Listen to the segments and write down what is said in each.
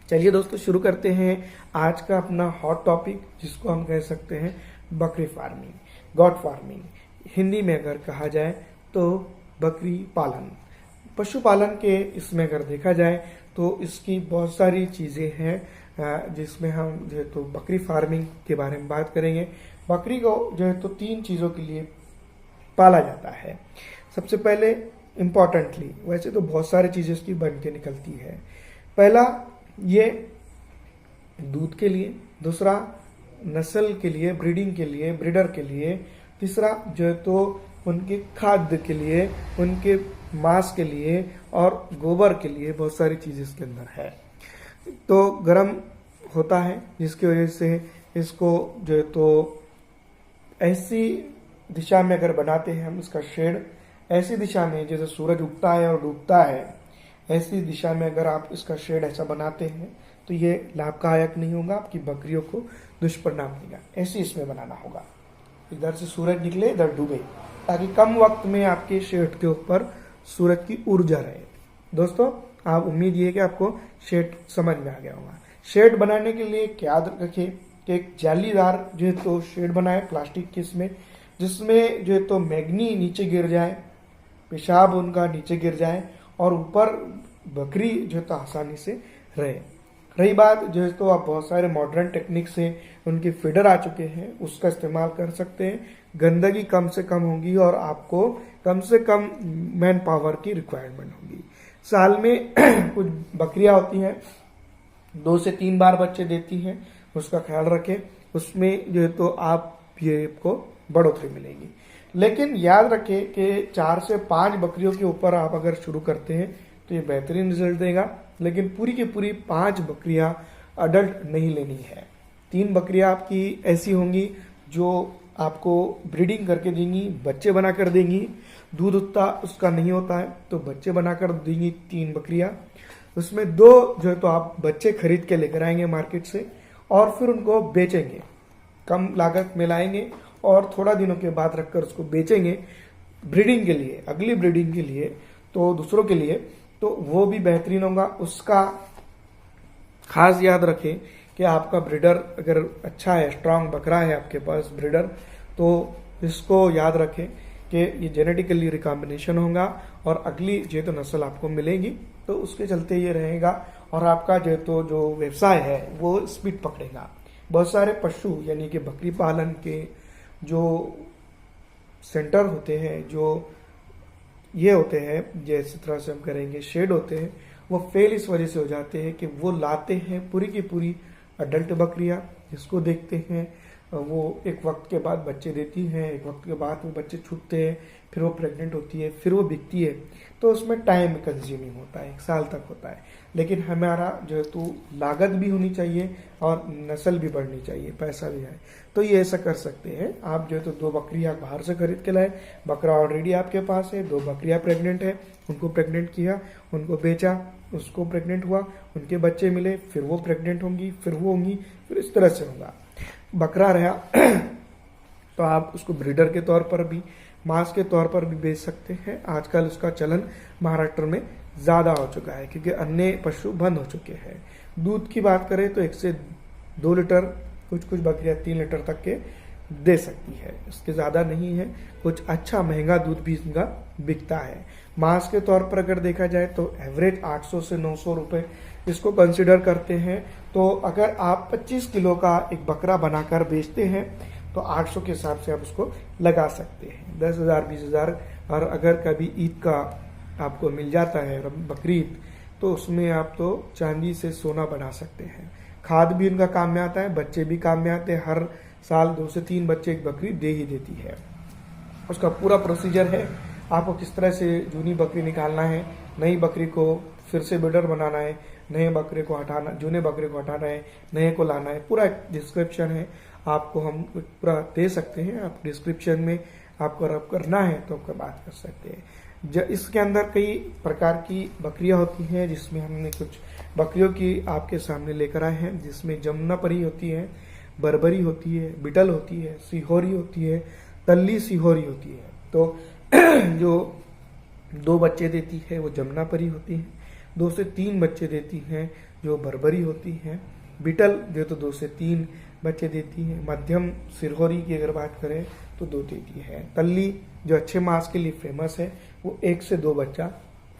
चलिए दोस्तों शुरू करते हैं आज का अपना हॉट टॉपिक, जिसको हम कह सकते हैं बकरी फार्मिंग, गॉट फार्मिंग। हिंदी में अगर कहा जाए तो बकरी पालन, पशुपालन के इसमें अगर देखा जाए तो इसकी बहुत सारी चीज़ें हैं जिसमें हम जो है तो बकरी फार्मिंग के बारे में बात करेंगे। बकरी को जो है तो 3 चीज़ों के लिए पाला जाता है। सबसे पहले इम्पॉर्टेंटली, वैसे तो बहुत सारी चीज़ें इसकी बन के निकलती है। पहला ये दूध के लिए, दूसरा नस्ल के लिए, ब्रीडिंग के लिए, ब्रीडर के लिए, तीसरा जो है तो उनके खाद्य के लिए, उनके मांस के लिए और गोबर के लिए। बहुत सारी चीज़ें इसके अंदर है। तो गर्म होता है जिसकी वजह से इसको जो है तो ऐसी दिशा में अगर बनाते हैं हम इसका शेड, ऐसी दिशा में जैसे सूरज उगता है और डूबता है, ऐसी दिशा में अगर आप इसका शेड ऐसा बनाते हैं तो ये लाभदायक नहीं होगा, आपकी बकरियों को दुष्परिणाम देगा। ऐसे इसमें बनाना होगा, इधर से सूरज निकले इधर डूबे, ताकि कम वक्त में आपके शेड के ऊपर सूरज की ऊर्जा रहे। दोस्तों आप उम्मीद ये कि आपको शेड समझ में आ गया होगा। शेड बनाने के लिए क्या रखिए कि एक जालीदार जो है तो शेड बनाए प्लास्टिक के, इसमें जिसमें जो है तो मैग्नी नीचे गिर जाए, पेशाब उनका नीचे गिर जाए और ऊपर बकरी जो है तो आसानी से रहे। रही बात जो है तो आप बहुत सारे मॉडर्न टेक्निक से उनके फीडर आ चुके हैं, उसका इस्तेमाल कर सकते हैं। गंदगी कम से कम होगी और आपको कम से कम मैन पावर की रिक्वायरमेंट होगी। साल में कुछ बकरियां होती हैं 2 से 3 बार बच्चे देती हैं, उसका ख्याल रखें। उसमें जो है तो आप ये आपको बढ़ोतरी मिलेगी। लेकिन याद रखें कि 4 से 5 बकरियों के ऊपर आप अगर शुरू करते हैं तो ये बेहतरीन रिजल्ट देगा। लेकिन पूरी की पूरी 5 बकरियां अडल्ट नहीं लेनी है। 3 बकरियां आपकी ऐसी होंगी जो आपको ब्रीडिंग करके देंगी, बच्चे बनाकर देंगी। दूध उतना उसका नहीं होता है तो बच्चे बनाकर देंगी 3 बकरियां। उसमें 2 जो है तो आप बच्चे खरीद के लेकर आएंगे मार्केट से और फिर उनको बेचेंगे, कम लागत में लाएंगे और थोड़ा दिनों के बाद रखकर उसको बेचेंगे ब्रीडिंग के लिए, अगली ब्रीडिंग के लिए, तो दूसरों के लिए, तो वो भी बेहतरीन होगा। उसका खास याद रखें कि आपका ब्रीडर अगर अच्छा है, स्ट्रांग बकरा है आपके पास ब्रीडर, तो इसको याद रखें कि ये जेनेटिकली रिकॉम्बिनेशन होगा और अगली जो तो नस्ल आपको मिलेगी। तो उसके चलते ये रहेगा और आपका जो व्यवसाय है वो स्पीड पकड़ेगा। बहुत सारे पशु यानी कि बकरी पालन के जो सेंटर होते हैं, जो ये होते हैं, जैसे तरह से हम करेंगे शेड होते हैं, वो फेल इस वजह से हो जाते हैं कि वो लाते हैं पूरी की पूरी अडल्ट बकरियां, जिसको देखते हैं वो एक वक्त के बाद बच्चे देती हैं, एक वक्त के बाद वो बच्चे छूटते हैं, फिर वो प्रेग्नेंट होती है, फिर वो बिकती है। तो उसमें टाइम कंज्यूमिंग होता है, 1 साल तक होता है। लेकिन हमारा जो है तो लागत भी होनी चाहिए और नस्ल भी बढ़नी चाहिए, पैसा भी है। तो ये ऐसा कर सकते हैं आप, जो है तो 2 बकरियां बाहर से खरीद के लाए, बकरा ऑलरेडी आपके पास है, 2 बकरियां प्रेग्नेंट है, उनको प्रेग्नेंट किया, उनको बेचा, उसको प्रेग्नेंट हुआ, उनके बच्चे मिले, फिर वो प्रेग्नेंट होंगी, फिर वो होंगी, फिर इस तरह से होगा। बकरा रहा तो आप उसको ब्रीडर के तौर पर भी, मांस के तौर पर भी बेच सकते हैं। आजकल उसका चलन महाराष्ट्र में ज़्यादा हो चुका है क्योंकि अन्य पशु बंद हो चुके हैं। दूध की बात करें तो 1 से 2 लीटर, कुछ बकरियां 3 लीटर तक के दे सकती है, इसके ज़्यादा नहीं है। कुछ अच्छा महंगा दूध भी इनका बिकता है। मांस के तौर पर अगर देखा जाए तो एवरेज 800 से 900 रुपये इसको कंसिडर करते हैं। तो अगर आप 25 किलो का एक बकरा बनाकर बेचते हैं तो 800 के हिसाब से आप उसको लगा सकते हैं, 10,000 20,000। और अगर कभी ईद का आपको मिल जाता है बकरीद, तो उसमें आप तो चांदी से सोना बना सकते हैं। खाद भी इनका काम में आता है, बच्चे भी काम में आते हैं। हर साल 2 से 3 बच्चे एक बकरी दे ही देती है। उसका पूरा प्रोसीजर है, आपको किस तरह से जूनी बकरी निकालना है, नई बकरी को फिर से ब्रीडर बनाना है, नए बकरे को हटाना, जूने बकरे को हटाना है, नए को लाना है, पूरा डिस्क्रिप्शन है। आपको हम पूरा दे सकते हैं, आप डिस्क्रिप्शन में आपको रब करना है तो आपको बात कर सकते हैं। इसके अंदर कई प्रकार की बकरियां होती हैं, जिसमें हमने कुछ बकरियों की आपके सामने लेकर आए हैं, जिसमें जमुनापरी होती है, बर्बरी होती है, बिटल होती है, सिहोरी होती है, तल्ली सिहोरी होती है। तो जो 2 बच्चे देती है वो जमुनापरी होती है, 2 से 3 बच्चे देती हैं जो बर्बरी होती है, बीटल जो तो 2 से 3 बच्चे देती है, मध्यम सिरहोरी की अगर बात करें तो 2 देती है, तल्ली जो अच्छे मांस के लिए फेमस है वो 1 से 2 बच्चा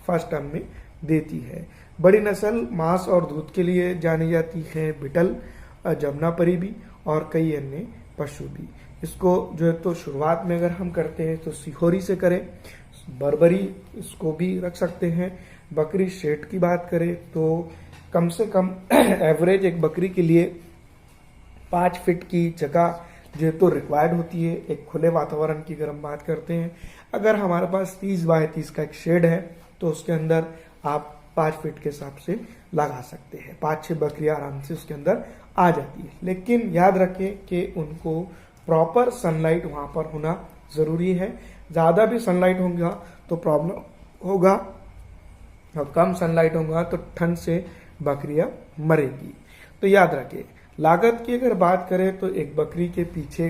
फर्स्ट टर्म में देती है। बड़ी नस्ल मांस और दूध के लिए जानी जाती है बीटल, जमुनापरी भी और कई अन्य पशु भी। इसको जो है तो शुरुआत में अगर हम करते हैं तो सिहोरी से करें, बर्बरी इसको भी रख सकते हैं। बकरी शेड की बात करें तो कम से कम एवरेज एक बकरी के लिए 5 फीट की जगह जो तो रिक्वायर्ड होती है एक खुले वातावरण की अगर हम बात करते हैं। अगर हमारे पास 30 बाय 30 का एक शेड है तो उसके अंदर आप 5 फीट के हिसाब से लगा सकते हैं, 5-6 बकरियां आराम से उसके अंदर आ जाती है। लेकिन याद रखें कि उनको प्रॉपर सनलाइट वहां पर होना जरूरी है। ज्यादा भी सनलाइट होगा तो प्रॉब्लम होगा और कम सनलाइट होगा तो ठंड से बकरियां मरेगी। तो याद रखें, लागत की अगर बात करें तो एक बकरी के पीछे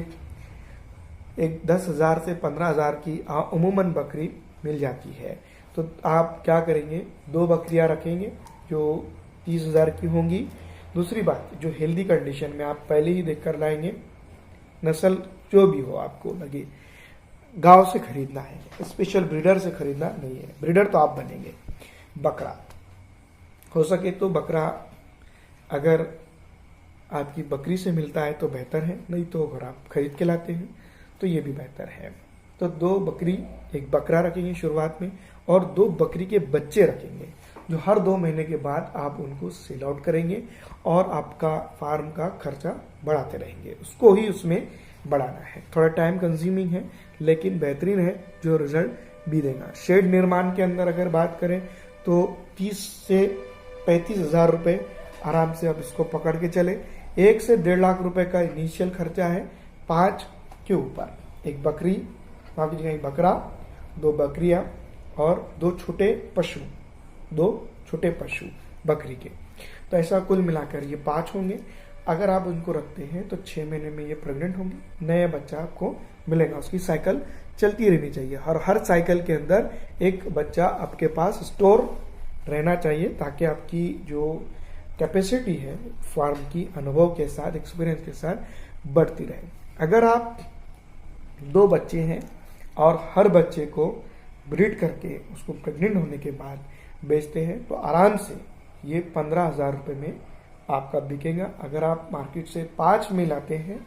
एक 10,000 से 15,000 की अमूमन बकरी मिल जाती है। तो आप क्या करेंगे, 2 बकरियां रखेंगे जो 30,000 की होंगी। दूसरी बात, जो हेल्दी कंडीशन में आप पहले ही देखकर लाएंगे, नस्ल जो भी हो आपको लगे, गांव से खरीदना है, स्पेशल ब्रीडर से खरीदना नहीं है, ब्रीडर तो आप बनेंगे। बकरा हो सके तो बकरा अगर आपकी बकरी से मिलता है तो बेहतर है, नहीं तो अगर आप खरीद के लाते हैं तो ये भी बेहतर है। तो 2 बकरी, एक बकरा रखेंगे शुरुआत में और 2 बकरी के बच्चे रखेंगे जो हर 2 महीने के बाद आप उनको सेल आउट करेंगे और आपका फार्म का खर्चा बढ़ाते रहेंगे, उसको ही उसमें बढ़ाना है। थोड़ा टाइम कंज्यूमिंग है लेकिन बेहतरीन है, जो रिजल्ट भी देगा। शेड निर्माण के अंदर अगर बात करें तो 30 से 35,000 रुपये आराम से आप इसको पकड़ के चले। 1 से 1.5 लाख रुपए का इनिशियल खर्चा है 5 के ऊपर। एक बकरी, माफ कीजिएगा, एक बकरा, 2 बकरियां और 2 छोटे पशु बकरी के। तो ऐसा कुल मिलाकर ये 5 होंगे। अगर आप उनको रखते हैं तो 6 महीने में ये प्रेग्नेंट होंगे, नया बच्चा आपको मिलेगा। उसकी साइकिल चलती रहनी चाहिए, हर साइकिल के अंदर एक बच्चा आपके पास स्टोर रहना चाहिए ताकि आपकी जो कैपेसिटी है फार्म की अनुभव के साथ, एक्सपीरियंस के साथ बढ़ती रहे। अगर आप 2 बच्चे हैं और हर बच्चे को ब्रीड करके उसको प्रेग्नेंट होने के बाद बेचते हैं तो आराम से ये 15,000 रुपये में आपका बिकेगा। अगर आप मार्केट से 5 में लाते हैं,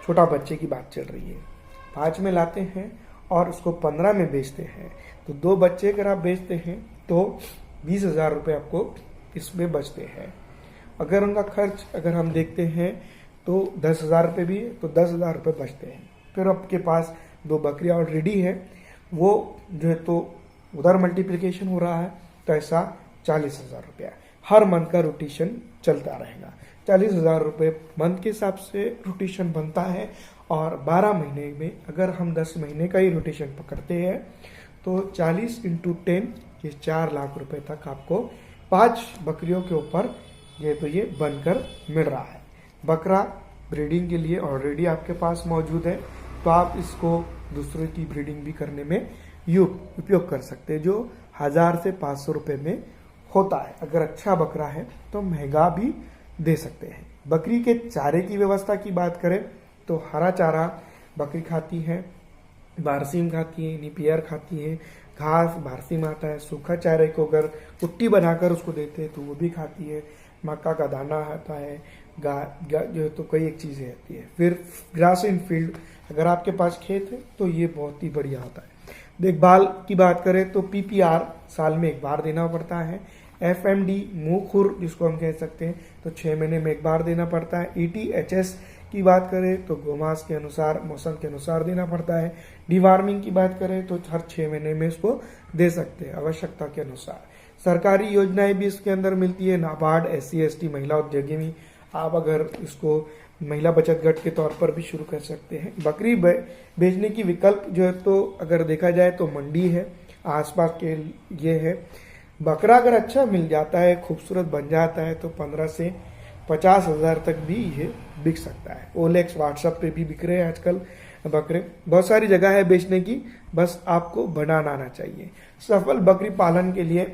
छोटा बच्चे की बात चल रही है, 5 में लाते हैं और उसको 15 में बेचते हैं तो 2 बच्चे अगर आप बेचते हैं तो 20,000 रुपये आपको इसमें बचते हैं। अगर उनका खर्च अगर हम देखते हैं तो 10,000 रुपये भी है तो 10,000 रुपये बचते हैं। फिर आपके पास 2 बकरियां ऑलरेडी है, वो जो है तो उधर मल्टीप्लिकेशन हो रहा है तो ऐसा 40,000 रुपया हर मंथ का रोटेशन चलता रहेगा। 40,000 रुपये मंथ के हिसाब से रोटेशन बनता है और 12 महीने में अगर हम 10 महीने का ही रोटेशन पकड़ते हैं तो 40 × 10 ये 4 लाख रुपए तक आपको 5 बकरियों के ऊपर ये बनकर मिल रहा है। बकरा ब्रीडिंग के लिए ऑलरेडी आपके पास मौजूद है तो आप इसको दूसरों की ब्रीडिंग भी करने में उपयोग कर सकते हैं, जो 1000 से 500 रुपये में होता है। अगर अच्छा बकरा है तो महंगा भी दे सकते हैं। बकरी के चारे की व्यवस्था की बात करें तो हरा चारा बकरी खाती है, बारसीम खाती है, निपियर खाती है, घास बारसीम आता है, सूखा चारे को अगर कुट्टी बनाकर उसको देते हैं तो वो भी खाती है, मक्का का दाना आता है, जो तो कई एक चीज़ें आती है। फिर ग्रास इन फील्ड, अगर आपके पास खेत है तो ये बहुत ही बढ़िया होता है। देखभाल की बात करें तो PPR साल में 1 बार देना पड़ता है। FMD मुंह खुर जिसको हम कह सकते हैं तो 6 महीने में 1 बार देना पड़ता है। ETHS की बात करें तो गोमास के अनुसार, मौसम के अनुसार देना पड़ता है। डिवार्मिंग की बात करें तो हर 6 महीने में इसको दे सकते हैं आवश्यकता के अनुसार। सरकारी योजनाएं भी इसके अंदर मिलती है, नाबार्ड, SC ST महिला उद्योगी, आप अगर इसको महिला बचत गट के तौर पर भी शुरू कर सकते हैं। बकरी बेचने की विकल्प जो है तो अगर देखा जाए तो मंडी है, आसपास के ये है। बकरा अगर अच्छा मिल जाता है, खूबसूरत बन जाता है तो 15 से 50,000 तक भी ये बिक सकता है। OLX व्हाट्सएप पे भी बिक रहे हैं आजकल बकरे, बहुत सारी जगह है बेचने की, बस आपको बनाना आना चाहिए। सफल बकरी पालन के लिए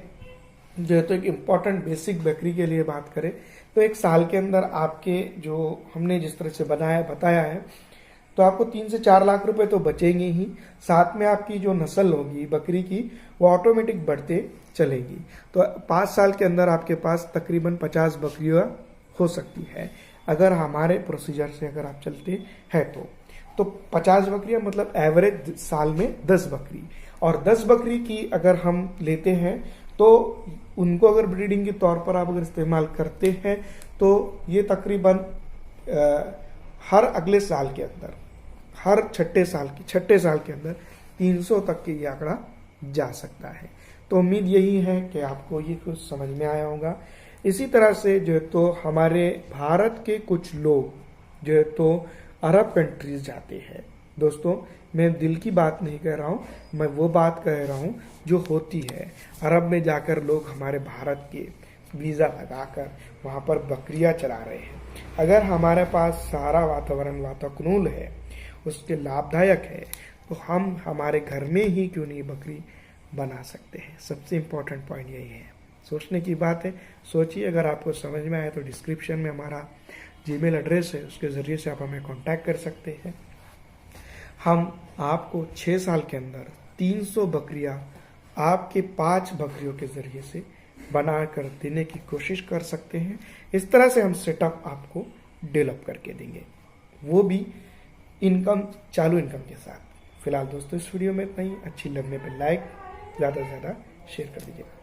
जो है तो एक इम्पॉर्टेंट बेसिक बकरी के लिए बात करें तो एक साल के अंदर आपके जो हमने जिस तरह से बताया है तो आपको 3 से 4 लाख रुपए तो बचेंगे ही, साथ में आपकी जो नस्ल होगी बकरी की वो ऑटोमेटिक बढ़ते चलेगी। तो 5 साल के अंदर आपके पास तकरीबन 50 बकरियां हो सकती है अगर हमारे प्रोसीजर से अगर आप चलते हैं तो 50 बकरियां मतलब एवरेज साल में 10 बकरी, और 10 बकरी की अगर हम लेते हैं तो उनको अगर ब्रीडिंग के तौर पर आप अगर इस्तेमाल करते हैं तो ये तकरीबन हर अगले साल के अंदर, हर छठे साल के अंदर 300 तक के ये आंकड़ा जा सकता है। तो उम्मीद यही है कि आपको ये कुछ समझ में आया होगा। इसी तरह से जो है तो हमारे भारत के कुछ लोग जो है तो अरब कंट्रीज जाते हैं। दोस्तों मैं दिल की बात नहीं कह रहा हूँ, मैं वो बात कह रहा हूँ जो होती है। अरब में जाकर लोग हमारे भारत के वीज़ा लगाकर वहाँ पर बकरियाँ चरा रहे हैं। अगर हमारे पास सारा वातावरण है, उसके लाभदायक है, तो हम हमारे घर में ही क्यों नहीं बकरी बना सकते हैं। सबसे इम्पोर्टेंट पॉइंट यही है, सोचने की बात है। सोचिए, अगर आपको समझ में आए तो डिस्क्रिप्शन में हमारा जीमेल एड्रेस है, उसके ज़रिए से आप हमें कांटेक्ट कर सकते हैं। हम आपको 6 साल के अंदर 300 बकरियां आपके 5 बकरियों के ज़रिए से बना कर देने की कोशिश कर सकते हैं। इस तरह से हम सेटअप आपको डेवलप करके देंगे, वो भी चालू इनकम के साथ। फिलहाल दोस्तों इस वीडियो में इतना ही। अच्छी लगने पर लाइक, ज़्यादा से ज़्यादा शेयर कर दीजिएगा।